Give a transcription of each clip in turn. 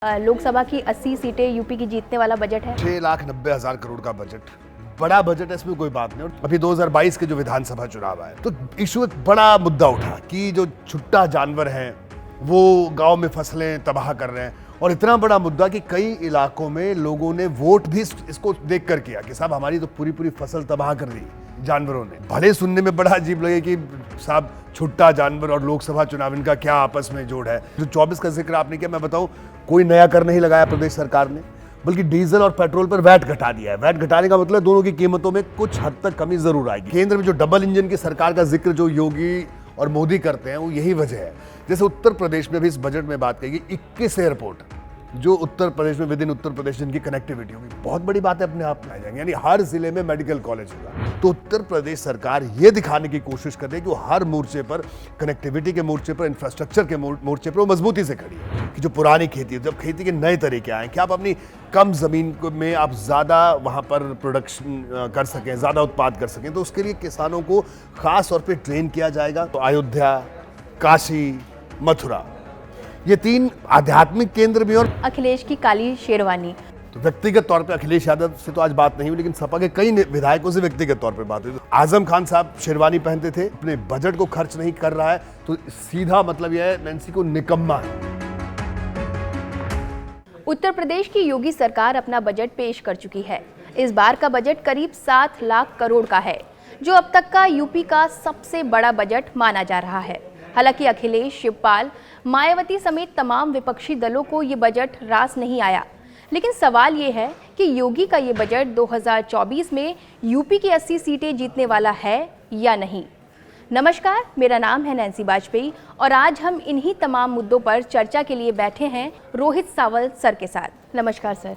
लोकसभा की 80 सीटें यूपी की जीतने वाला बजट है। 6,90,000 करोड़ का बजट, बड़ा बजट है, इसमें कोई बात नहीं। और अभी 2022 के जो विधानसभा चुनाव आए तो इशू एक बड़ा मुद्दा उठा कि जो छुट्टा जानवर हैं वो गांव में फसलें तबाह कर रहे हैं। और इतना बड़ा मुद्दा कि कई इलाकों में लोगों ने वोट भी इसको देख कर किया कि साहब हमारी तो पूरी पूरी फसल तबाह कर दी जानवरों ने। भले सुनने में बड़ा अजीब लगे कि साहब छुट्टा जानवर और लोकसभा चुनाव इनका क्या आपस में जोड़ है। जो 24 का जिक्र आपने किया, मैं बताऊं, कोई नया कर नहीं लगाया प्रदेश सरकार ने, बल्कि डीजल और पेट्रोल पर वैट घटा दिया है। वैट घटाने का मतलब दोनों की कीमतों में कुछ हद तक कमी जरूर आएगी। केंद्र में जो डबल इंजन की सरकार का जिक्र जो योगी और मोदी करते हैं वो यही वजह है। जैसे उत्तर प्रदेश में भी इस बजट में बात करेगी 21 एयरपोर्ट जो उत्तर प्रदेश में विद इन उत्तर प्रदेश जिनकी कनेक्टिविटी होगी, बहुत बड़ी बात है, अपने आप में आ जाएंगे, यानी हर जिले में मेडिकल कॉलेज होगा। तो उत्तर प्रदेश सरकार ये दिखाने की कोशिश कर रही है कि वो हर मोर्चे पर, कनेक्टिविटी के मोर्चे पर, इंफ्रास्ट्रक्चर के मोर्चे पर वो मजबूती से खड़ी है। कि जो पुरानी खेती है, जब खेती के नए तरीके आए कि आप अपनी कम जमीन में आप ज्यादा वहां पर प्रोडक्शन कर सकें, ज्यादा उत्पाद कर सकें, तो उसके लिए किसानों को खास तौर पर ट्रेन किया जाएगा। तो अयोध्या, काशी, मथुरा, ये 3 आध्यात्मिक केंद्र भी। और अखिलेश की काली शेरवानी, तो व्यक्तिगत तौर पे अखिलेश यादव से तो आज बात नहीं हुई, लेकिन सपा के कई विधायकों से व्यक्तिगत तौर पे बात हुई। आजम खान साहब शेरवानी पहनते थे, अपने बजट को खर्च नहीं कर रहा है, तो सीधा मतलब यह है नैन्सी को निकम्मा है। उत्तर प्रदेश की योगी सरकार अपना बजट पेश कर चुकी है। इस बार का बजट करीब 7 लाख करोड़ का है, जो अब तक का यूपी का सबसे बड़ा बजट माना जा रहा है। हालांकि अखिलेश, शिवपाल, मायावती समेत तमाम विपक्षी दलों को ये बजट रास नहीं आया। लेकिन सवाल ये है कि योगी का ये बजट 2024 में यूपी की 80 सीटें जीतने वाला है या नहीं। नमस्कार, मेरा नाम है नैन्सी बाजपेयी और आज हम इन्हीं तमाम मुद्दों पर चर्चा के लिए बैठे हैं रोहित सावल सर के साथ। नमस्कार सर।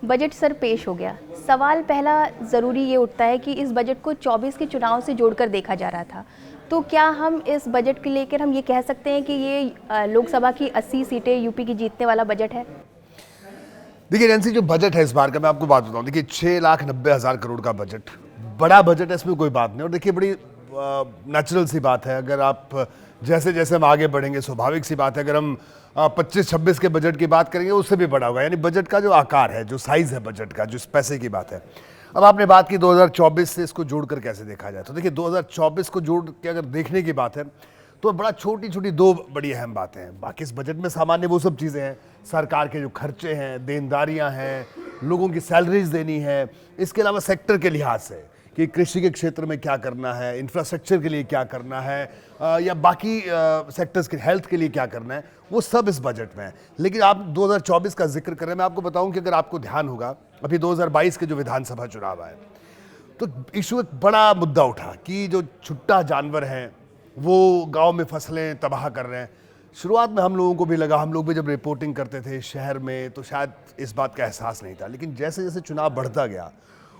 बजट सर पेश हो गया। सवाल पहला ज़रूरी ये उठता है कि इस बजट को 24 के चुनाव से जोड़कर देखा जा रहा था, तो क्या हम इस बजट को लेकर हम ये कह सकते हैं कि ये लोकसभा की 80 सीटें यूपी की जीतने वाला बजट है? देखिए नैन्सी, जो बजट है इस बार का, मैं आपको बात बताऊं, देखिए 6,90,000 करोड़ का बजट, बड़ा बजट है, इसमें कोई बात नहीं। और देखिए बड़ी नेचुरल सी बात है, अगर आप जैसे जैसे हम आगे बढ़ेंगे स्वाभाविक सी बात है, अगर हम 25-26 के बजट की बात करेंगे उससे भी बड़ा होगा। यानी बजट का जो आकार है, जो साइज है बजट का, जो पैसे की बात है। अब आपने बात की 2024 से इसको जोड़कर कैसे देखा जाए, तो देखिए 2024 को जोड़ के अगर देखने की बात है तो बड़ा छोटी छोटी 2 बड़ी अहम बातें हैं। बाकी इस बजट में सामान्य वो सब चीज़ें हैं, सरकार के जो खर्चे हैं, देनदारियां हैं, लोगों की सैलरीज देनी है, इसके अलावा सेक्टर के लिहाज से कि कृषि के क्षेत्र में क्या करना है, इंफ्रास्ट्रक्चर के लिए क्या करना है, या बाकी सेक्टर्स के, हेल्थ के लिए क्या करना है, वो सब इस बजट में है। लेकिन आप 2024 का जिक्र करें, मैं आपको बताऊं कि अगर आपको ध्यान होगा, अभी 2022 के जो विधानसभा चुनाव आए तो इशू एक बड़ा मुद्दा उठा कि जो छुट्टा जानवर हैं वो गांव में फसलें तबाह कर रहे हैं। शुरुआत में हम लोगों को भी लगा, हम लोग भी जब रिपोर्टिंग करते थे शहर में तो शायद इस बात का एहसास नहीं था, लेकिन जैसे जैसे चुनाव बढ़ता गया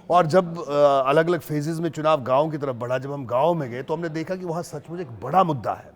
और जब अलग अलग फेजेस में चुनाव गांव की तरफ बढ़ा, जब हम गांव में गए तो हमने देखा कि वहाँ सचमुच एक बड़ा मुद्दा है।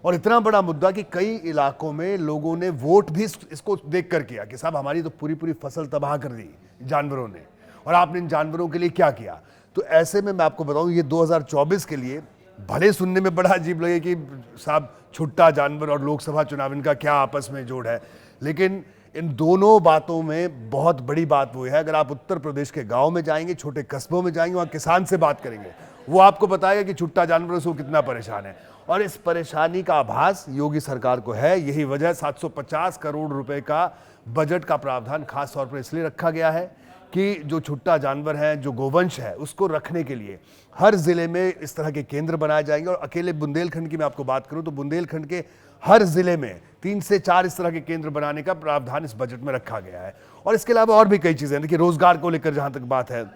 और इतना बड़ा मुद्दा कि कई इलाकों में लोगों ने वोट भी इसको देख कर किया कि साहब हमारी तो पूरी पूरी फसल तबाह कर दी जानवरों ने, और आपने इन जानवरों के लिए क्या किया। तो ऐसे में मैं आपको बताऊं, ये 2024 के लिए भले सुनने में बड़ा अजीब लगे कि साहब छुट्टा जानवर और लोकसभा चुनाव इनका क्या आपस में जोड़ है, लेकिन इन दोनों बातों में बहुत बड़ी बात वो है, अगर आप उत्तर प्रदेश के गांव में जाएंगे, छोटे कस्बों में जाएंगे, वहाँ किसान से बात करेंगे, वो आपको बताएगा कि छुट्टा जानवरों से वो कितना परेशान है। और इस परेशानी का आभास योगी सरकार को है। यही वजह 750 करोड़ रुपए का बजट का प्रावधान खास तौर पर इसलिए रखा गया है कि जो छुट्टा जानवर है, जो गोवंश है, उसको रखने के लिए हर जिले में इस तरह के केंद्र बनाए जाएंगे। और अकेले बुंदेलखंड की मैं आपको बात करूं तो बुंदेलखंड के हर जिले में 3 से 4 इस तरह के केंद्र बनाने का प्रावधान इस बजट में रखा गया है। और इसके अलावा और भी कई चीजें, देखिए रोजगार को लेकर जहां तक बात है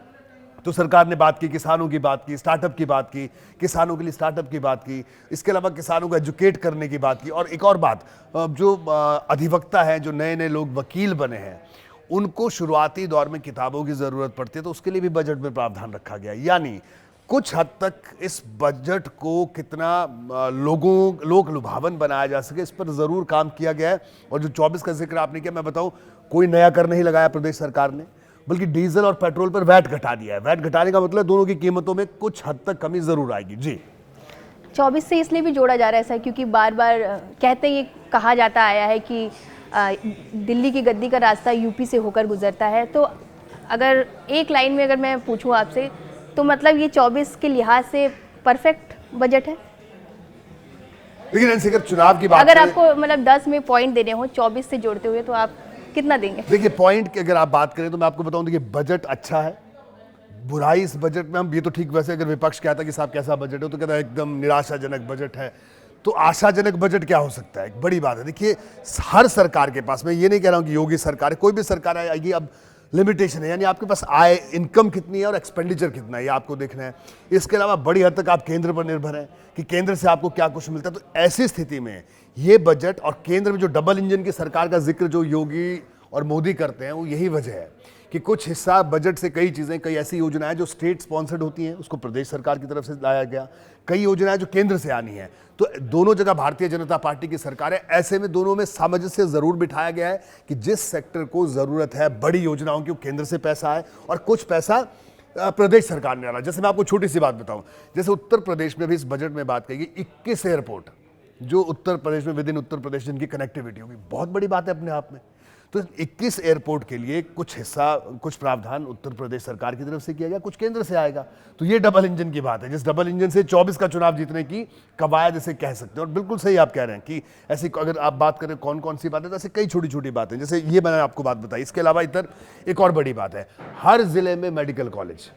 तो सरकार ने बात की, किसानों की बात की, स्टार्टअप की बात की, किसानों के लिए स्टार्टअप की बात की, इसके अलावा किसानों को एजुकेट करने की बात की। और एक और बात, जो अधिवक्ता है, जो नए नए लोग वकील बने हैं, उनको शुरुआती दौर में किताबों की जरूरत पड़ती है, तो उसके लिए भी बजट में प्रावधान रखा गया। यानी कुछ हद तक इस बजट को कितना लोक लुभावन बनाया जा सके, इस पर जरूर काम किया गया है। और जो 24 का जिक्र आपने किया, मैं बताऊं, कोई नया कर नहीं लगाया प्रदेश सरकार ने, बल्कि डीजल और पेट्रोल पर वैट घटा दिया है। वैट घटाने का मतलब दोनों की कीमतों में कुछ हद तक कमी जरूर आएगी। जी 24 से इसलिए भी जोड़ा जा रहा है सर, क्योंकि बार बार कहते ये कहा जाता आया है कि दिल्ली की गद्दी का रास्ता यूपी से होकर गुजरता है, तो अगर एक लाइन में अगर मैं पूछूं आपसे, तो मतलब ये 24 के लिहाज से परफेक्ट बजट है? लेकिन नैन्सी, अगर चुनाव की बात अगर आपको मतलब 10 में पॉइंट देने हो 24 से जोड़ते हुए, तो आप कितना देंगे? देखिए, पॉइंट की अगर आप बात करें तो मैं आपको बताऊं, देखिए बजट अच्छा है। बुराई इस बजट में, हम ये तो ठीक, वैसे अगर विपक्ष कहता कि साहब कैसा बजट है, तो कहता है एकदम निराशाजनक बजट है। तो आशाजनक बजट क्या हो सकता है? एक बड़ी बात है। देखिए, हर सरकार के पास, मैं ये नहीं कह रहा हूं कि योगी सरकार है, कोई भी सरकार आएगी, अब लिमिटेशन है, यानी आपके पास आय, इनकम कितनी है और एक्सपेंडिचर कितना है, ये आपको देखना है। इसके अलावा बड़ी हद तक आप केंद्र पर निर्भर हैं कि केंद्र से आपको क्या कुछ मिलता है। तो ऐसी स्थिति में ये बजट और केंद्र में जो डबल इंजन की सरकार का जिक्र जो योगी और मोदी करते हैं, वो यही वजह है कि कुछ हिस्सा बजट से, कई चीज़ें, कई ऐसी योजनाएं जो स्टेट स्पॉन्सर्ड होती हैं, उसको प्रदेश सरकार की तरफ से लाया गया। कई योजनाएं जो केंद्र से आनी है, तो दोनों जगह भारतीय जनता पार्टी की सरकार है। ऐसे में दोनों में सामंजस्य जरूर बिठाया गया है कि जिस सेक्टर को जरूरत है बड़ी योजनाओं की, केंद्र से पैसा आए और कुछ पैसा प्रदेश सरकार ने डाला। जैसे मैं आपको छोटी सी बात बताऊं, जैसे उत्तर प्रदेश में भी इस बजट में बात कही, 21 एयरपोर्ट जो उत्तर प्रदेश में, विद इन उत्तर प्रदेश, जिनकी कनेक्टिविटी होगी, बहुत बड़ी बात है अपने आप में। तो 21 एयरपोर्ट के लिए कुछ हिस्सा, कुछ प्रावधान उत्तर प्रदेश सरकार की तरफ से किया गया, कुछ केंद्र से आएगा। तो ये डबल इंजन की बात है, जिस डबल इंजन से 24 का चुनाव जीतने की कवायद इसे कह सकते हैं। और बिल्कुल सही आप कह रहे हैं कि ऐसी, अगर आप बात करें कौन कौन सी बातें, तो ऐसी कई छोटी छोटी बातें, जैसे ये मैंने आपको बात बताई। इसके अलावा इधर एक और बड़ी बात है, हर जिले में मेडिकल कॉलेज।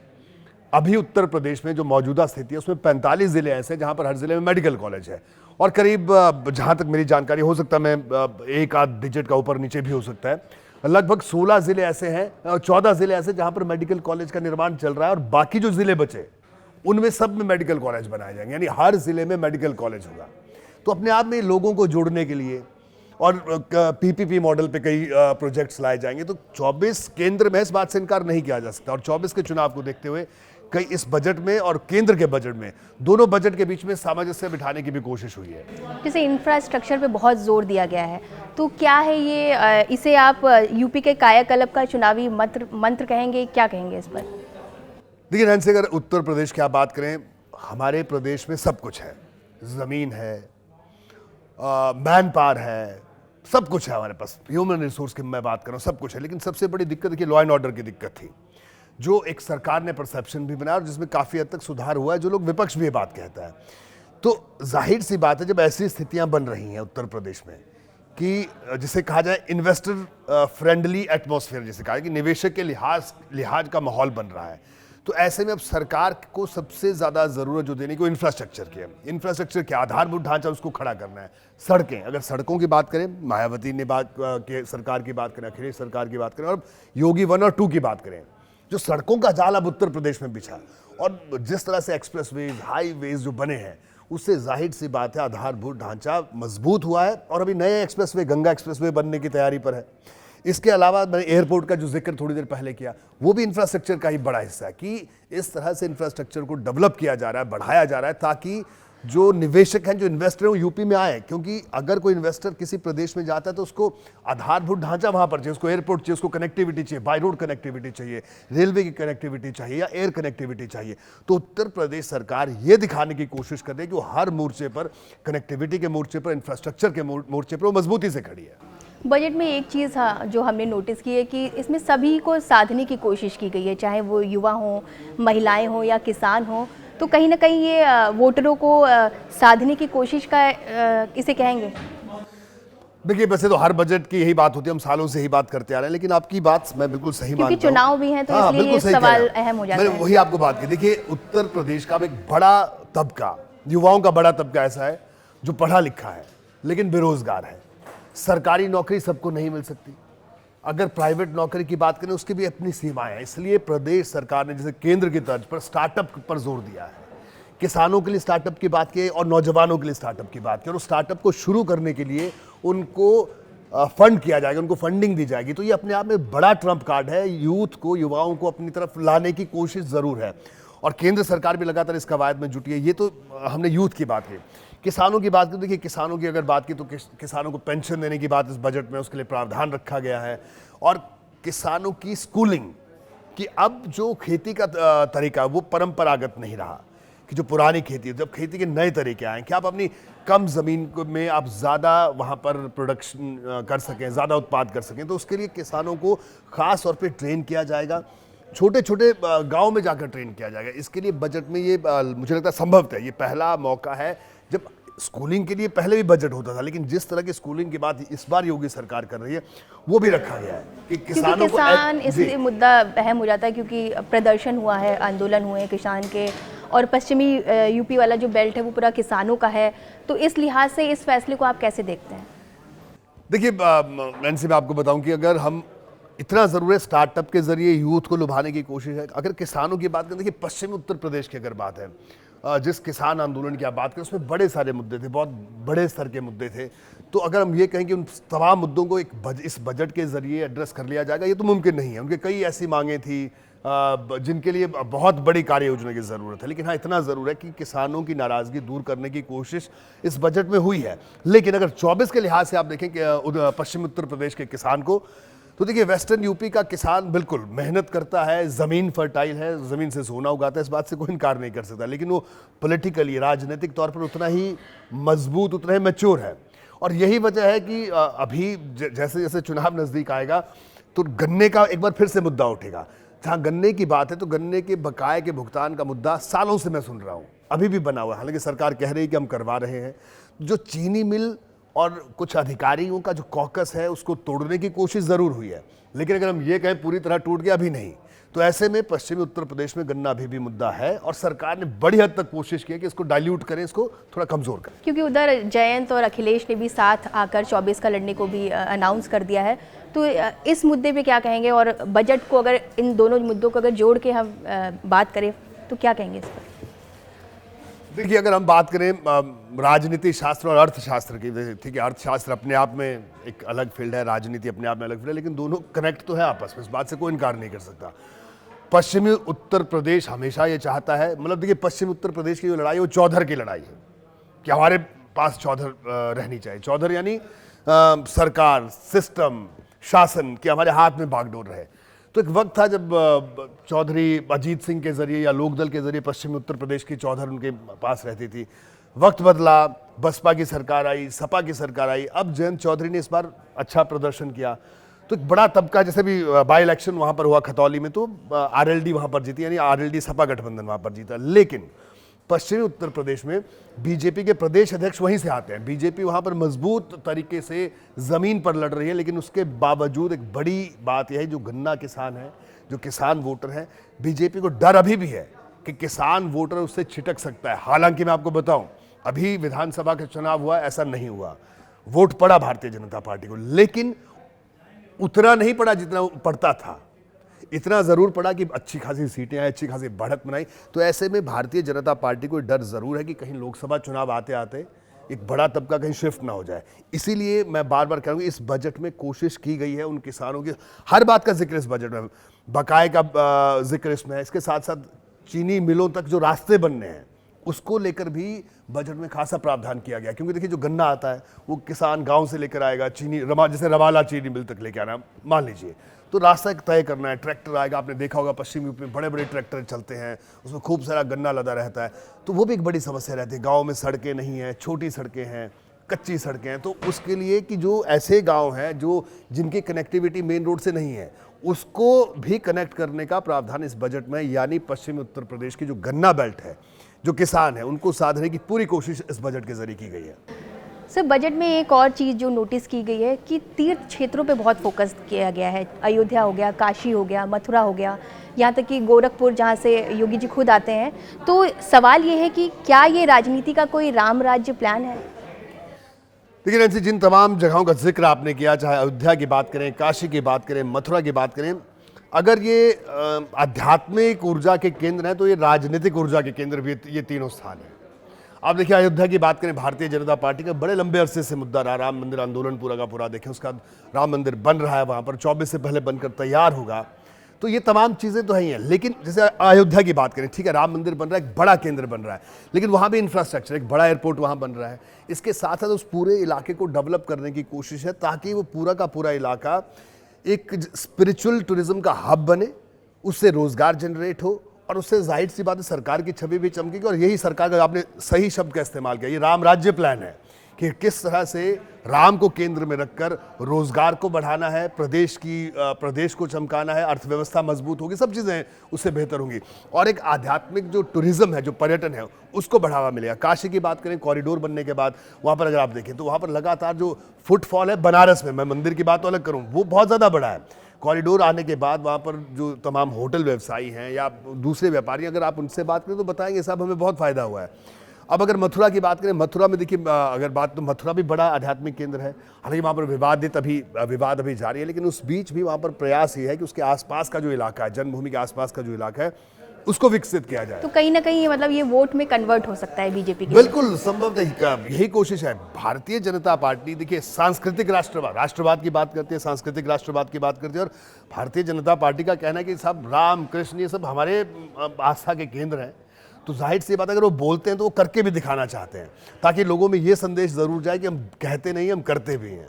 अभी उत्तर प्रदेश में जो मौजूदा स्थिति है, उसमें 45 जिले ऐसे हैं जहां पर हर जिले में मेडिकल कॉलेज है, और करीब, जहां तक मेरी जानकारी, हो सकता है मैं एक आध डिजिट का ऊपर नीचे भी हो सकता है, लगभग 16 जिले ऐसे हैं, 14 जिले ऐसे जहां पर मेडिकल कॉलेज का निर्माण चल रहा है, और बाकी जो जिले बचे उनमें सब में मेडिकल कॉलेज बनाए जाएंगे, यानी हर जिले में मेडिकल कॉलेज होगा। तो अपने आप में लोगों को जोड़ने के लिए और पीपीपी मॉडल पे कई प्रोजेक्ट्स लाए जाएंगे। तो 24 केंद्र में, इस बात से इनकार नहीं किया जा सकता, और 24 के चुनाव को देखते हुए कई इस बजट में और केंद्र के बजट में, दोनों बजट के बीच में सामंजस्य बिठाने की भी कोशिश हुई है। जैसे इंफ्रास्ट्रक्चर पे बहुत जोर दिया गया है, तो क्या है ये, इसे आप यूपी के कायाकल्प का चुनावी मंत्र कहेंगे, क्या कहेंगे इस पर? देखिए नैन्सी, अगर उत्तर प्रदेश की आप बात करें, हमारे प्रदेश में सब कुछ है, जमीन है, मैन पावर है, सब कुछ है हमारे पास, ह्यूमन रिसोर्स की मैं बात कर रहा हूँ, सब कुछ है। लेकिन सबसे बड़ी दिक्कत देखिए लॉ एंड ऑर्डर की दिक्कत थी, जो एक सरकार ने परसेप्शन भी बनाया और जिसमें काफ़ी हद तक सुधार हुआ है, जो लोग विपक्ष भी ये बात कहता है। तो जाहिर सी बात है, जब ऐसी स्थितियां बन रही हैं उत्तर प्रदेश में कि जिसे कहा जाए इन्वेस्टर फ्रेंडली एटमॉस्फेयर, जिसे कहा है कि निवेशक के लिहाज का माहौल बन रहा है, तो ऐसे में अब सरकार को सबसे ज़्यादा ज़रूरत जो देने की इंफ्रास्ट्रक्चर की है। इंफ्रास्ट्रक्चर क्या, आधारभूत ढांचा, उसको खड़ा करना है। सड़कें, अगर सड़कों की बात करें, मायावती ने सरकार की बात करें, अखिलेश सरकार की बात करें, और योगी 1 और 2 की बात करें, जो सड़कों का जाल अब उत्तर प्रदेश में बिछा, और जिस तरह से एक्सप्रेसवेज, हाईवेज जो बने हैं, उससे जाहिर सी बात है आधारभूत ढांचा मजबूत हुआ है। और अभी नए एक्सप्रेसवे, गंगा एक्सप्रेसवे बनने की तैयारी पर है। इसके अलावा मैंने एयरपोर्ट का जो जिक्र थोड़ी देर पहले किया, वो भी इंफ्रास्ट्रक्चर का ही बड़ा हिस्सा है कि इस तरह से इंफ्रास्ट्रक्चर को डेवलप किया जा रहा है, बढ़ाया जा रहा है, ताकि जो निवेशक हैं, जो इन्वेस्टर हैं, वो यूपी में आए। क्योंकि अगर कोई इन्वेस्टर किसी प्रदेश में जाता है तो उसको आधारभूत ढांचा वहां पर चाहिए, उसको एयरपोर्ट चाहिए, उसको कनेक्टिविटी चाहिए, बाय रोड कनेक्टिविटी चाहिए, रेलवे की कनेक्टिविटी चाहिए या एयर कनेक्टिविटी चाहिए। तो उत्तर प्रदेश सरकार ये दिखाने की कोशिश कर रही है कि वो हर मोर्चे पर, कनेक्टिविटी के मोर्चे पर, इंफ्रास्ट्रक्चर के मोर्चे पर वो मजबूती से खड़ी है। बजट में एक चीज़ जो हमने नोटिस की है कि इसमें सभी को साधने की कोशिश की गई है, चाहे वो युवा हों, महिलाएं हों या किसान हों। तो कहीं ना कहीं ये वोटरों को साधने की कोशिश का इसे कहेंगे। देखिए, वैसे तो हर बजट की यही बात होती है, हम सालों से ही बात करते आ रहे हैं, लेकिन आपकी बात मैं बिल्कुल सही मानता हूं, क्योंकि चुनाव भी हैं, तो इसलिए ये सवाल अहम हो जाता है। मैंने वही आपको बात की। देखिए, उत्तर प्रदेश का एक बड़ा तबका, युवाओं का बड़ा तबका ऐसा है जो पढ़ा लिखा है लेकिन बेरोजगार है। सरकारी नौकरी सबको नहीं मिल सकती, अगर प्राइवेट नौकरी की बात करें उसकी भी अपनी सीमाएं हैं। इसलिए प्रदेश सरकार ने जैसे केंद्र की तर्ज पर स्टार्टअप पर जोर दिया है, किसानों के लिए स्टार्टअप की बात की और नौजवानों के लिए स्टार्टअप की बात की, और उस स्टार्टअप को शुरू करने के लिए उनको फंड किया जाएगा, उनको फंडिंग दी जाएगी। तो ये अपने आप में बड़ा ट्रम्प कार्ड है, यूथ को, युवाओं को अपनी तरफ लाने की कोशिश जरूर है, और केंद्र सरकार भी लगातार इस कवायद में जुटी है। ये तो हमने यूथ की बात की। किसानों की बात की, देखिए किसानों की अगर बात की तो किसानों को पेंशन देने की बात इस बजट में, उसके लिए प्रावधान रखा गया है, और किसानों की स्कूलिंग कि अब जो खेती का तरीका वो परंपरागत नहीं रहा, कि जो पुरानी खेती है, जब खेती के नए तरीके आए कि आप अपनी कम ज़मीन में आप ज़्यादा वहाँ पर प्रोडक्शन कर सकें, ज़्यादा उत्पाद कर सकें, तो उसके लिए किसानों को ख़ास तौर पे ट्रेन किया जाएगा, छोटे छोटे गांव में जाकर ट्रेन किया जाएगा। इसके लिए बजट में ये मुझे लगता है संभवतः ये पहला मौका है। जब स्कूलिंग के लिए पहले भी बजट होता था, लेकिन जिस तरह की स्कूलिंग की बात इस बार योगी सरकार कर रही है वो भी रखा गया है कि किसानों को किसान इसलिए मुद्दा अहम हो जाता है क्योंकि प्रदर्शन हुआ है, आंदोलन हुए हैं किसान के, और पश्चिमी यूपी वाला जो बेल्ट है वो पूरा किसानों का है। तो इस लिहाज से इस फैसले को आप कैसे देखते हैं? देखिए नैन्सी, मैं आपको बताऊं कि अगर हम इतना ज़रूर है स्टार्टअप के जरिए यूथ को लुभाने की कोशिश है। अगर किसानों की बात करें, देखिए पश्चिमी उत्तर प्रदेश की अगर बात है, जिस किसान आंदोलन की आप बात करें उसमें बड़े सारे मुद्दे थे, बहुत बड़े स्तर के मुद्दे थे। तो अगर हम ये कहें कि उन तमाम मुद्दों को इस बजट के जरिए एड्रेस कर लिया जाएगा, ये तो मुमकिन नहीं है। उनके कई ऐसी मांगें थी जिनके लिए बहुत बड़ी कार्य योजना की ज़रूरत है। लेकिन हाँ, इतना ज़रूर है कि किसानों की नाराज़गी दूर करने की कोशिश इस बजट में हुई है। लेकिन अगर 24 के लिहाज से आप देखें कि पश्चिमी उत्तर प्रदेश के किसान को, तो देखिए वेस्टर्न यूपी का किसान बिल्कुल मेहनत करता है, ज़मीन फर्टाइल है, ज़मीन से सोना उगाता है, इस बात से कोई इनकार नहीं कर सकता। लेकिन वो पॉलिटिकली, राजनीतिक तौर पर उतना ही मजबूत, उतना ही मैच्योर है। और यही वजह है कि अभी जैसे जैसे चुनाव नज़दीक आएगा तो गन्ने का एक बार फिर से मुद्दा उठेगा। जहाँ गन्ने की बात है तो गन्ने के बकाये के भुगतान का मुद्दा सालों से मैं सुन रहा हूँ, अभी भी बना हुआ है। हालांकि सरकार कह रही है कि हम करवा रहे हैं। जो चीनी मिल और कुछ अधिकारियों का जो कॉकस है उसको तोड़ने की कोशिश ज़रूर हुई है, लेकिन अगर हम ये कहें पूरी तरह टूट गया, अभी नहीं। तो ऐसे में पश्चिमी उत्तर प्रदेश में गन्ना अभी भी मुद्दा है और सरकार ने बड़ी हद तक कोशिश की है कि इसको डाइल्यूट करें, इसको थोड़ा कमज़ोर करें। क्योंकि उधर जयंत और अखिलेश ने भी साथ आकर 24 का लड़ने को भी अनाउंस कर दिया है। तो इस मुद्दे पे क्या कहेंगे? और बजट को अगर इन दोनों मुद्दों को अगर जोड़ के हम बात करें तो क्या कहेंगे इस पर? देखिए, अगर हम बात करें राजनीति शास्त्र और अर्थशास्त्र की, ठीक है, अर्थशास्त्र अपने आप में एक अलग फील्ड है, राजनीति अपने आप में अलग फील्ड है, लेकिन दोनों कनेक्ट तो है आपस में, इस बात से कोई इनकार नहीं कर सकता। पश्चिमी उत्तर प्रदेश हमेशा ये चाहता है, मतलब देखिए पश्चिमी उत्तर प्रदेश की जो लड़ाई है वो चौधर की लड़ाई है कि हमारे पास चौधर रहनी चाहिए। चौधर यानी सरकार, सिस्टम, शासन कि हमारे हाथ में बागडोर रहे। तो एक वक्त था जब चौधरी अजीत सिंह के जरिए या लोकदल के जरिए पश्चिमी उत्तर प्रदेश की चौधर उनके पास रहती थी। वक्त बदला, बसपा की सरकार आई, सपा की सरकार आई, अब जयंत चौधरी ने इस बार अच्छा प्रदर्शन किया। तो एक बड़ा तबका, जैसे भी बाई इलेक्शन वहाँ पर हुआ खतौली में, तो आरएलडी वहाँ पर जीती, यानी आरएलडी सपा गठबंधन वहाँ पर जीता। लेकिन पश्चिमी उत्तर प्रदेश में बीजेपी के प्रदेश अध्यक्ष वहीं से आते हैं। बीजेपी वहाँ पर मजबूत तरीके से ज़मीन पर लड़ रही है, लेकिन उसके बावजूद एक बड़ी बात यह है, जो गन्ना किसान है, जो किसान वोटर है, बीजेपी को डर अभी भी है कि किसान वोटर उससे छिटक सकता है। हालांकि मैं आपको बताऊं, अभी विधानसभा का चुनाव हुआ, ऐसा नहीं हुआ, वोट पड़ा भारतीय जनता पार्टी को, लेकिन उतना नहीं पड़ा जितना पड़ता था। इतना ज़रूर पड़ा कि अच्छी खासी सीटें आई, अच्छी खासी बढ़त बनाई। तो ऐसे में भारतीय जनता पार्टी को डर ज़रूर है कि कहीं लोकसभा चुनाव आते आते एक बड़ा तबका कहीं शिफ्ट ना हो जाए। इसीलिए मैं बार बार कहूँगा, इस बजट में कोशिश की गई है उन किसानों की, हर बात का जिक्र इस बजट में, बकाये का जिक्र इसमें है। इसके साथ साथ चीनी मिलों तक जो रास्ते बनने हैं उसको लेकर भी बजट में खासा प्रावधान किया गया। क्योंकि देखिए, जो गन्ना आता है वो किसान गांव से लेकर आएगा, चीनी जैसे रवाला चीनी मिल तक लेके आना, मान लीजिए, तो रास्ता एक तय करना है। ट्रैक्टर आएगा, आपने देखा होगा पश्चिम यूपी में बड़े बड़े ट्रैक्टर चलते हैं, उसमें खूब सारा गन्ना लदा रहता है। तो वो भी एक बड़ी समस्या रहती है। गाँव में सड़कें नहीं हैं, छोटी सड़कें हैं, कच्ची सड़कें हैं। तो उसके लिए कि जो ऐसे गाँव हैं जो जिनकी कनेक्टिविटी मेन रोड से नहीं है, उसको भी कनेक्ट करने का प्रावधान इस बजट में, यानी पश्चिमी उत्तर प्रदेश की जो गन्ना बेल्ट है, जो किसान है, उनको साधने की पूरी कोशिश इस बजट के जरिए की गई है। सर, बजट में एक और चीज़ जो नोटिस की गई है कि तीर्थ क्षेत्रों पे बहुत फोकस किया गया है। अयोध्या हो गया, काशी हो गया, मथुरा हो गया, यहाँ तक कि गोरखपुर जहाँ से योगी जी खुद आते हैं। तो सवाल ये है कि क्या ये राजनीति का कोई राम राज्य प्लान है? देखिए नैन्सी, जिन तमाम जगहों का जिक्र आपने किया, चाहे अयोध्या की बात करें, काशी की बात करें, मथुरा की बात करें, अगर ये आध्यात्मिक ऊर्जा के केंद्र हैं तो ये राजनीतिक ऊर्जा के केंद्र भी ये तीनों स्थान हैं। आप देखिए, अयोध्या की बात करें, भारतीय जनता पार्टी का बड़े लंबे अरसे से मुद्दा रहा, राम मंदिर आंदोलन पूरा का पूरा देखें, उसका राम मंदिर बन रहा है वहाँ पर, 24 से पहले बनकर तैयार होगा। तो ये तमाम चीज़ें तो ही हैं। लेकिन जैसे अयोध्या की बात करें, ठीक है, राम मंदिर बन रहा है, एक बड़ा केंद्र बन रहा है, लेकिन वहाँ भी इंफ्रास्ट्रक्चर, एक बड़ा एयरपोर्ट वहाँ बन रहा है। इसके साथ साथ उस पूरे इलाके को डेवलप करने की कोशिश है ताकि वो पूरा का पूरा इलाका एक स्पिरिचुअल टूरिज्म का हब बने, उससे रोजगार जनरेट हो, और उससे जाहिर सी बात है सरकार की छवि भी चमकेगी। और यही सरकार का, आपने सही शब्द का इस्तेमाल किया, ये राम राज्य प्लान है कि किस तरह से राम को केंद्र में रखकर रोजगार को बढ़ाना है, प्रदेश को चमकाना है, अर्थव्यवस्था मजबूत होगी, सब चीज़ें उससे बेहतर होंगी। और एक आध्यात्मिक जो टूरिज्म है, जो पर्यटन है, उसको बढ़ावा मिलेगा। काशी की बात करें, कॉरिडोर बनने के बाद वहाँ पर अगर आप देखें तो वहाँ पर लगातार जो फुटफॉल है बनारस में, मैं मंदिर की बात तो अलग करूँ, वो बहुत ज़्यादा बड़ा है। कॉरिडोर आने के बाद वहाँ पर जो तमाम होटल व्यवसायी हैं या दूसरे व्यापारी, अगर आप उनसे बात करें तो बताएंगे साहब हमें बहुत फ़ायदा हुआ है। अब अगर मथुरा की बात करें, मथुरा में देखिए अगर बात, तो मथुरा भी बड़ा आध्यात्मिक केंद्र है। हालांकि वहाँ पर विवाद अभी जारी है, लेकिन उस बीच भी वहाँ पर प्रयास ये है कि उसके आसपास का जो इलाका है, जन्मभूमि के आसपास का जो इलाका है, उसको विकसित किया जाए। तो कहीं ना कहीं मतलब ये वोट में कन्वर्ट हो सकता है बीजेपी के। बिल्कुल संभव यही कोशिश है। भारतीय जनता पार्टी देखिए सांस्कृतिक राष्ट्रवाद की बात करती है, सांस्कृतिक राष्ट्रवाद की बात करती है। और भारतीय जनता पार्टी का कहना है कि सब राम कृष्ण ये सब हमारे आस्था के केंद्र हैं। तो जाहिर सी बात है, अगर वो बोलते हैं तो वो करके भी दिखाना चाहते हैं, ताकि लोगों में ये संदेश जरूर जाए कि हम कहते नहीं, हम करते भी हैं।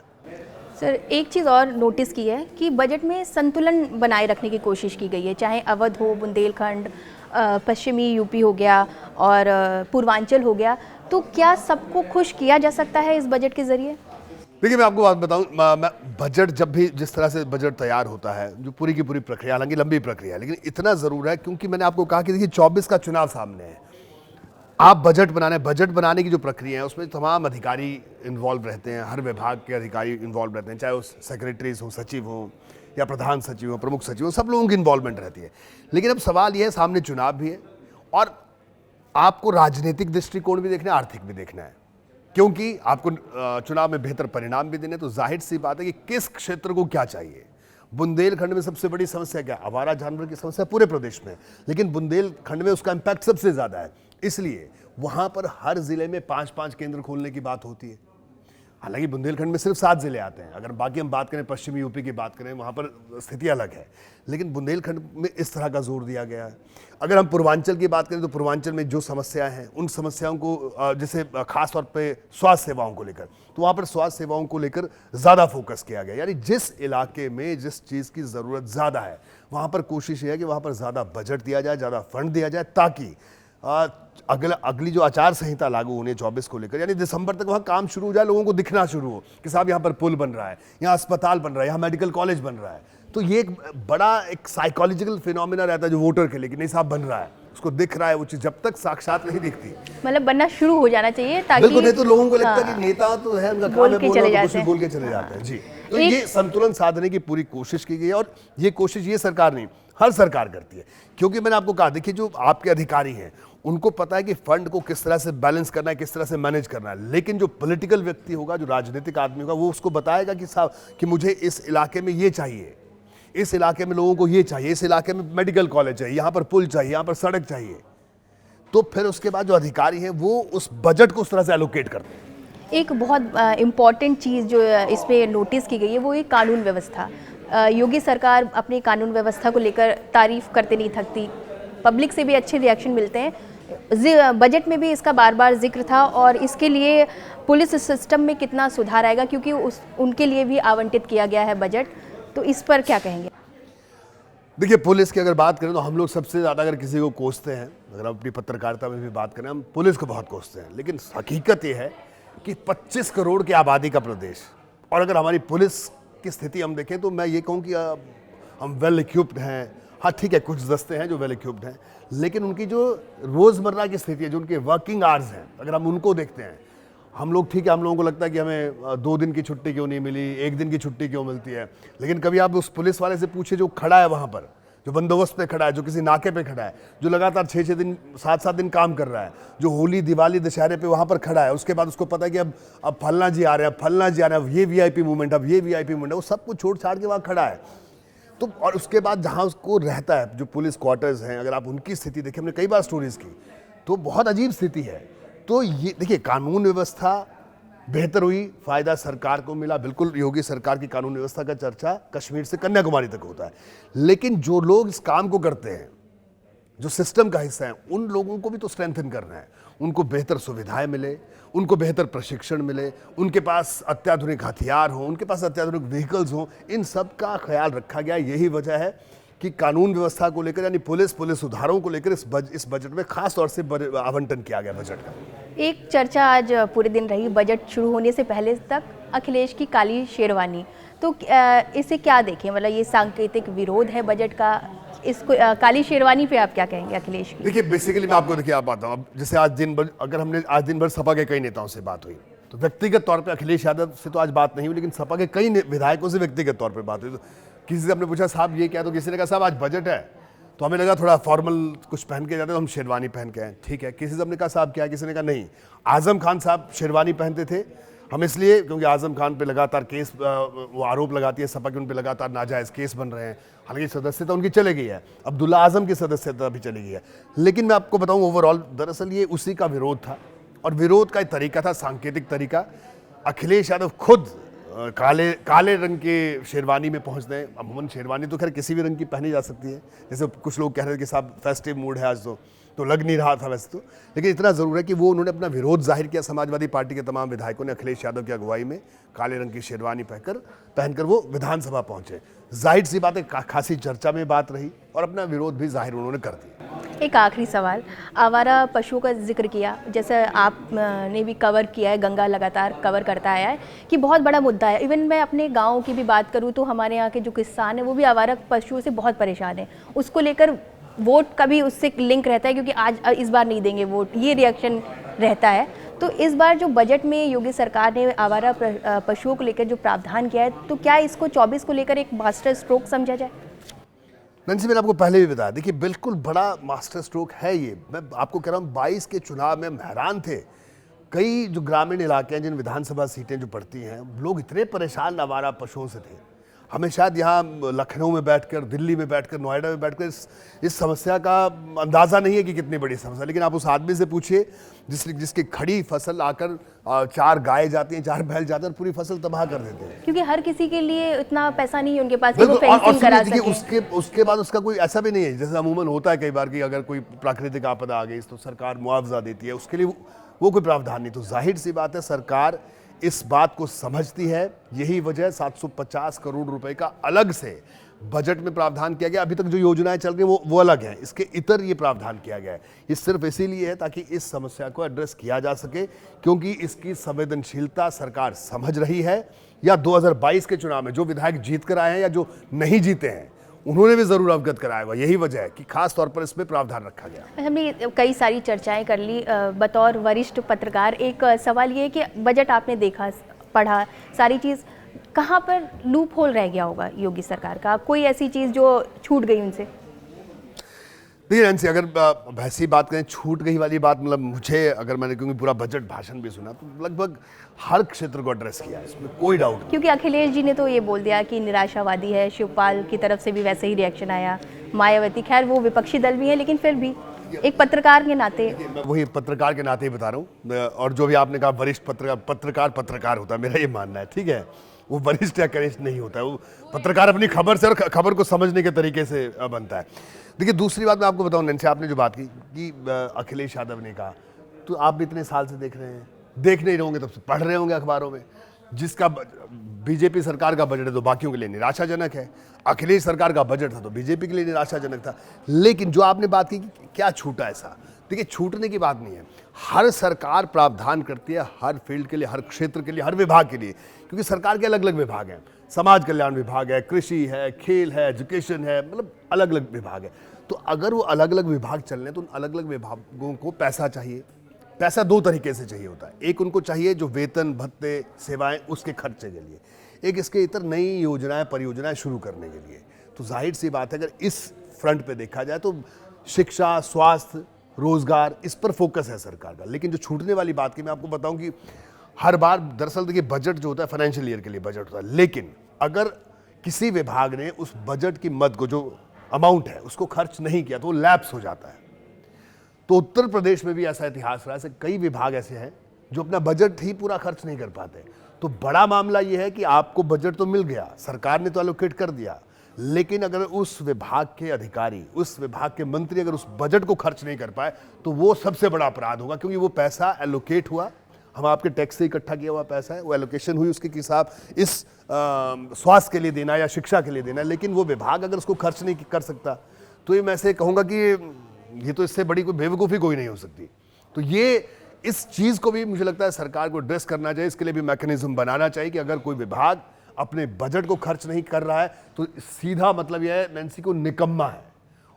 सर, एक चीज़ और नोटिस की है कि बजट में संतुलन बनाए रखने की कोशिश की गई है, चाहे अवध हो, बुंदेलखंड, पश्चिमी यूपी हो गया और पूर्वांचल हो गया। तो क्या सबको खुश किया जा सकता है इस बजट के जरिए? देखिए मैं आपको बात बताऊं, बजट जब भी जिस तरह से बजट तैयार होता है, जो पूरी की पूरी प्रक्रिया, हालांकि लंबी प्रक्रिया है, लेकिन इतना जरूर है क्योंकि मैंने आपको कहा कि देखिए 24 का चुनाव सामने है। आप बजट बनाने की जो प्रक्रिया है उसमें तमाम अधिकारी इन्वॉल्व रहते हैं, हर विभाग के अधिकारी इन्वॉल्व रहते हैं, चाहे वो सेक्रेटरीज हो, सचिव हो या प्रधान सचिव हो, प्रमुख सचिव हो, सब लोगों की इन्वॉल्वमेंट रहती है। लेकिन अब सवाल यह है, सामने चुनाव भी है और आपको राजनीतिक दृष्टिकोण भी देखना है, आर्थिक भी देखना है, क्योंकि आपको चुनाव में बेहतर परिणाम भी देने। तो जाहिर सी बात है कि किस क्षेत्र को क्या चाहिए। बुंदेलखंड में सबसे बड़ी समस्या क्या है? आवारा जानवर की समस्या पूरे प्रदेश में, लेकिन बुंदेलखंड में उसका इंपैक्ट सबसे ज्यादा है। इसलिए वहां पर हर जिले में 5-5 केंद्र खोलने की बात होती है। हालांकि बुंदेलखंड में सिर्फ 7 जिले आते हैं। अगर बाकी हम बात करें, पश्चिमी यूपी की बात करें, वहाँ पर स्थिति अलग है, लेकिन बुंदेलखंड में इस तरह का जोर दिया गया है। अगर हम पूर्वांचल की बात करें तो पूर्वांचल में जो समस्याएं हैं, उन समस्याओं को जैसे खास तौर पे स्वास्थ्य सेवाओं को लेकर, तो वहाँ पर स्वास्थ्य सेवाओं को लेकर ज़्यादा फोकस किया गया। यानी जिस इलाके में जिस चीज़ की ज़रूरत ज़्यादा है, वहाँ पर कोशिश ये है कि वहाँ पर ज़्यादा बजट दिया जाए, ज़्यादा फंड दिया जाए, ताकि अगली जो आचार संहिता लागू होने 24 को लेकर, यानी दिसंबर तक वहाँ काम शुरू हो जाए, लोगों को दिखना शुरू हो कि साहब यहाँ पर पुल बन रहा है, यहाँ अस्पताल बन रहा है, यहाँ मेडिकल कॉलेज बन रहा है। तो ये एक बड़ा एक साइकोलॉजिकल फिनोमिना रहता है जो वोटर के लिए कि नहीं साहब बन रहा है, उसको दिख रहा है वो चीज, जब तक साक्षात नहीं दिखती, मतलब बनना शुरू हो जाना चाहिए, ताकि बिल्कुल। नहीं तो लोगों को लगता है कि नेता तो है, उनका काम है बोल के चले जाते हैं। जी, तो ये संतुलन साधने की पूरी कोशिश की गई है। और ये कोशिश ये सरकार नहीं, हर सरकार करती है, क्योंकि मैंने आपको कहा, देखिए जो आपके अधिकारी हैं उनको पता है कि फंड को किस तरह से बैलेंस करना है, किस तरह से मैनेज करना है। लेकिन जो पॉलिटिकल व्यक्ति होगा, जो राजनीतिक आदमी होगा, वो उसको बताएगा कि साहब कि मुझे इस इलाके में ये चाहिए, इस इलाके में लोगों को ये चाहिए, इस इलाके में मेडिकल कॉलेज चाहिए, यहाँ पर पुल चाहिए, यहाँ पर सड़क चाहिए। तो फिर उसके बाद जो अधिकारी हैं वो उस बजट को उस तरह से एलोकेट करते हैं। एक बहुत इम्पॉर्टेंट चीज़ जो इस पर नोटिस की गई है वो एक कानून व्यवस्था। योगी सरकार अपनी कानून व्यवस्था को लेकर तारीफ करते नहीं थकती, पब्लिक से भी अच्छे रिएक्शन मिलते हैं। बजट में भी इसका बार बार जिक्र था और इसके लिए पुलिस सिस्टम में कितना सुधार आएगा, क्योंकि उनके लिए भी आवंटित किया गया है बजट। तो इस पर क्या कहेंगे? देखिए पुलिस की अगर बात करें तो हम लोग सबसे ज़्यादा अगर किसी को कोसते हैं, अगर हम अपनी पत्रकारिता में भी बात करें, हम पुलिस को बहुत कोसते हैं। लेकिन हकीकत ये है कि 25 करोड़ की आबादी का प्रदेश, और अगर हमारी पुलिस की स्थिति हम देखें तो मैं ये कहूँ कि हम वेल इक्विप्ड हैं। हाँ ठीक है, कुछ दस्ते हैं जो वेल इक्विप्ड हैं, लेकिन उनकी जो रोज़मर्रा की स्थिति है, जो उनके वर्किंग आवर्स हैं, अगर हम उनको देखते हैं, हम लोग ठीक है, हम लोगों को लगता है कि हमें 2 दिन की छुट्टी क्यों नहीं मिली, 1 दिन की छुट्टी क्यों मिलती है। लेकिन कभी आप उस पुलिस वाले से पूछे जो खड़ा है वहाँ पर, जो बंदोबस्त पे खड़ा है, जो किसी नाके पे खड़ा है, जो लगातार 6-6 दिन 7-7 दिन काम कर रहा है, जो होली दिवाली दशहरे पे वहाँ पर खड़ा है, उसके बाद उसको पता है कि अब फलना जी आ रहे हैं, अब फलना जी आ रहे हैं, अब ये वीआईपी मूवमेंट, अब ये वीआईपी मूवमेंट है, वो सब कुछ छोड़ छाड़ के वहाँ खड़ा है। तो और उसके बाद जहाँ उसको रहता है, जो पुलिस क्वार्टर्स हैं, अगर आप उनकी स्थिति देखें, हमने कई बार स्टोरीज की, तो बहुत अजीब स्थिति है। तो ये देखिए कानून व्यवस्था बेहतर हुई, फायदा सरकार को मिला। बिल्कुल योगी सरकार की कानून व्यवस्था का चर्चा कश्मीर से कन्याकुमारी तक होता है, लेकिन जो लोग इस काम को करते हैं, जो सिस्टम का हिस्सा है, उन लोगों को भी तो स्ट्रेंथन करना है। उनको बेहतर सुविधाएं मिले, उनको बेहतर प्रशिक्षण मिले, उनके पास अत्याधुनिक हथियार हों, उनके पास अत्याधुनिक व्हीकल्स हों, इन सब का ख्याल रखा गया। यही वजह है कि कानून व्यवस्था को लेकर यानी पुलिस सुधारों को लेकर इस बजट में खास तौर से आवंटन किया गया बजट का। एक चर्चा आज पूरे दिन रही बजट शुरू होने से पहले तक, अखिलेश की काली शेरवानी। तो इसे क्या देखें, मतलब ये सांकेतिक विरोध है बजट का, इसको काली शेरवानी पे आप क्या कहेंगे अखिलेश की? देखिए बेसिकली मैं आपको देखिए आप बताता हूँ, अब जैसे आज दिन भर अगर हमने आज दिन भर सपा के कई नेताओं से बात हुई, तो व्यक्तिगत तौर पे अखिलेश यादव से तो आज बात नहीं हुई, लेकिन सपा के कई विधायकों से व्यक्तिगत तौर पे बात हुई। तो किसी से हमने पूछा साहब ये क्या, तो किसी ने कहा साहब आज बजट है, तो हमें लगा थोड़ा फॉर्मल कुछ पहन के जाते, तो हम शेरवानी पहन के आए, ठीक है। किसी से हमने कहा साहब क्या है, किसी ने कहा नहीं, आजम खान साहब शेरवानी पहनते थे, हम इसलिए क्योंकि आजम खान पे लगातार केस वो आरोप लगाती है सपा के, उन पे लगातार नाजायज़ केस बन रहे हैं, हालांकि सदस्यता उनकी चली गई है, अब्दुल्ला आजम की सदस्यता भी चली गई है। लेकिन मैं आपको बताऊं ओवरऑल दरअसल ये उसी का विरोध था, और विरोध का एक तरीका था, सांकेतिक तरीका। अखिलेश यादव खुद काले रंग के शेरवानी में पहुंच गए। अमूमन शेरवानी तो खैर किसी भी रंग की पहनी जा सकती है, जैसे कुछ लोग कह रहे थे कि साहब फेस्टिव मूड है आज, तो लग नहीं रहा था वैसे तो, लेकिन इतना ज़रूर है कि वो उन्होंने अपना विरोध जाहिर किया। समाजवादी पार्टी के तमाम विधायकों ने अखिलेश यादव की अगुवाई में काले रंग की शेरवानी पहनकर वो विधानसभा पहुंचे। जाहिर सी बात है खासी चर्चा में बात रही, और अपना विरोध भी जाहिर उन्होंने कर दिया। एक आखिरी सवाल, आवारा पशुओं का जिक्र किया, जैसे आपने भी कवर किया है, गंगा लगातार कवर करता आया है कि बहुत बड़ा मुद्दा है। इवन मैं अपने गाँव की भी बात करूँ तो हमारे यहाँ के जो किसान हैं वो भी आवारा पशुओं से बहुत परेशान हैं। उसको लेकर वोट का भी उससे लिंक रहता है, क्योंकि आज इस बार नहीं देंगे वोट, ये रिएक्शन रहता है। तो इस बार जो बजट में योगी सरकार ने आवारा पशुओं को लेकर जो प्रावधान किया है, तो क्या इसको 24 को लेकर एक मास्टर स्ट्रोक समझा जाए? नंसी मैंने आपको पहले भी बताया, देखिए बिल्कुल बड़ा मास्टर स्ट्रोक है ये। मैं आपको कह रहा हूँ 22 के चुनाव में हम हैरान थे, कई जो ग्रामीण इलाके हैं जिन विधानसभा सीटें जो पड़ती हैं, लोग इतने परेशान आवारा पशुओं से थे। हमें शायद यहाँ लखनऊ में बैठकर, दिल्ली में बैठकर, नोएडा में बैठकर इस समस्या का अंदाज़ा नहीं है कि कितनी बड़ी समस्या। लेकिन आप उस आदमी से पूछिए जिसकी खड़ी फसल आकर 4 गाय जाती हैं, 4 बैल जाते हैं और पूरी फसल तबाह कर देते हैं, क्योंकि हर किसी के लिए इतना पैसा नहीं है उनके पास कि वो फेंसिंग करा सके। उसके बाद उसका कोई ऐसा भी नहीं है, जैसे अमूमन होता है कई बार कि अगर कोई प्राकृतिक आपदा आ गई तो सरकार मुआवजा देती है, उसके लिए वो कोई प्रावधान नहीं। तो जाहिर सी बात है सरकार इस बात को समझती है, यही वजह 750 करोड़ रुपए का अलग से बजट में प्रावधान किया गया। अभी तक जो योजनाएं चल रही हैं वो अलग हैं, इसके इतर ये प्रावधान किया गया है। ये सिर्फ इसीलिए है ताकि इस समस्या को एड्रेस किया जा सके, क्योंकि इसकी संवेदनशीलता सरकार समझ रही है। या 2022 के चुनाव में जो विधायक जीत कर आए हैं या जो नहीं जीते हैं, उन्होंने भी जरूर अवगत कराया हुआ। यही वजह है कि खास तौर पर इसमें प्रावधान रखा गया। हमने कई सारी चर्चाएं कर ली। बतौर वरिष्ठ पत्रकार एक सवाल ये है कि बजट आपने देखा, पढ़ा, सारी चीज़, कहाँ पर लूप होल रह गया होगा योगी सरकार का? कोई ऐसी चीज़ जो छूट गई उनसे? देखिए नैन्सी, अगर वैसी बात करें छूट गई वाली बात, मतलब मुझे अगर मैंने क्योंकि पूरा बजट भाषण भी सुना, तो लगभग हर क्षेत्र को एड्रेस किया है, इसमें कोई डाउट नहीं। क्योंकि अखिलेश जी ने तो ये बोल दिया कि निराशावादी है, शिवपाल की तरफ से भी वैसे ही रिएक्शन आया, मायावती, खैर वो विपक्षी दल भी है, लेकिन फिर भी एक पत्रकार के नाते, मैं वही पत्रकार के नाते ही बता रहा हूँ। और जो भी आपने कहा वरिष्ठ पत्रकार होता है, मेरा ये मानना है, ठीक है, वो वरिष्ठ या कनिष्ठ नहीं होता है, वो पत्रकार अपनी खबर से और खबर को समझने के तरीके से बनता है। देखिए दूसरी बात मैं आपको बताऊं नैन्सी, आपने जो बात की कि अखिलेश यादव ने कहा, तो आप भी इतने साल से देख रहे हैं, देख नहीं रहोगे तब से पढ़ रहे होंगे अखबारों में, जिसका बीजेपी सरकार का बजट है तो बाकियों के लिए निराशाजनक है, अखिलेश सरकार का बजट था तो बीजेपी के लिए निराशाजनक था। लेकिन जो आपने बात की कि क्या छूटा ऐसा, देखिए छूटने की बात नहीं है, हर सरकार प्रावधान करती है हर फील्ड के लिए, हर क्षेत्र के लिए, हर विभाग के लिए, क्योंकि सरकार के अलग अलग विभाग हैं, समाज कल्याण विभाग है, कृषि है, खेल है, एजुकेशन है, मतलब अलग अलग विभाग है। तो अगर वो अलग अलग विभाग चल रहे हैं तो उन अलग अलग विभागों को पैसा चाहिए। पैसा 2 तरीके से चाहिए होता है, एक उनको चाहिए जो वेतन भत्ते सेवाएं उसके खर्चे के लिए, एक इसके इतर नई योजनाएं परियोजनाएं शुरू करने के लिए। तो जाहिर सी बात है अगर इस फ्रंट पे देखा जाए तो शिक्षा, स्वास्थ्य, रोजगार, इस पर फोकस है सरकार का। लेकिन जो छूटने वाली बात की मैं आपको बताऊं कि हर बार दरअसल देखिए बजट जो होता है फाइनेंशियल ईयर के लिए बजट होता है, लेकिन अगर किसी विभाग ने उस बजट की मद को, जो अमाउंट है, उसको खर्च नहीं किया तो वो लैप्स हो जाता है। तो उत्तर प्रदेश में भी ऐसा इतिहास रहा है, कई विभाग ऐसे हैं जो अपना बजट ही पूरा खर्च नहीं कर पाते। तो बड़ा मामला यह है कि आपको बजट तो मिल गया, सरकार ने तो एलोकेट कर दिया, लेकिन अगर उस विभाग के अधिकारी, उस विभाग के मंत्री अगर उस बजट को खर्च नहीं कर पाए तो वो सबसे बड़ा अपराध होगा, क्योंकि वो पैसा एलोकेट हुआ हम आपके टैक्स से इकट्ठा किया हुआ पैसा है, वो एलोकेशन हुई, उसके हिसाब इस स्वास्थ्य के लिए देना या शिक्षा के लिए देना, लेकिन वो विभाग अगर उसको खर्च नहीं कर सकता तो ये मैं से कहूँगा कि ये तो इससे बड़ी कोई बेवकूफ़ी कोई नहीं हो सकती। तो ये इस चीज़ को भी मुझे लगता है सरकार को एड्रेस करना चाहिए, इसके लिए भी मैकेनिज्म बनाना चाहिए कि अगर कोई विभाग अपने बजट को खर्च नहीं कर रहा है तो सीधा मतलब यह है नैन्सी को निकम्मा है,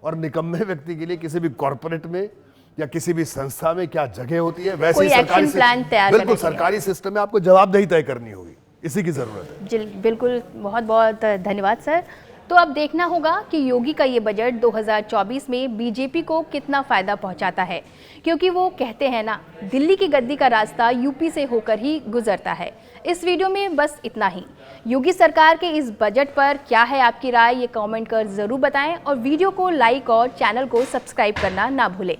और निकम्मे व्यक्ति के लिए किसी भी कॉर्पोरेट में या किसी भी संस्था में क्या जगह होती है, वैसे ही सरकारी प्लान तैयार बिल्कुल सरकारी सिस्टम में आपको जवाबदेही तय करनी होगी, इसी की जरूरत है। जी बिल्कुल, बहुत बहुत धन्यवाद सर। तो अब देखना होगा कि योगी का ये बजट 2024 में बीजेपी को कितना फायदा पहुंचाता है, क्योंकि वो कहते हैं ना, दिल्ली की गद्दी का रास्ता यूपी से होकर ही गुजरता है। इस वीडियो में बस इतना ही। योगी सरकार के इस बजट पर क्या है आपकी राय, ये कमेंट कर जरूर बताएं और वीडियो को लाइक और चैनल को सब्सक्राइब करना ना भूलें।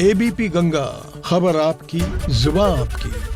एबीपी गंगा, खबर आपकी, जुबान आपकी।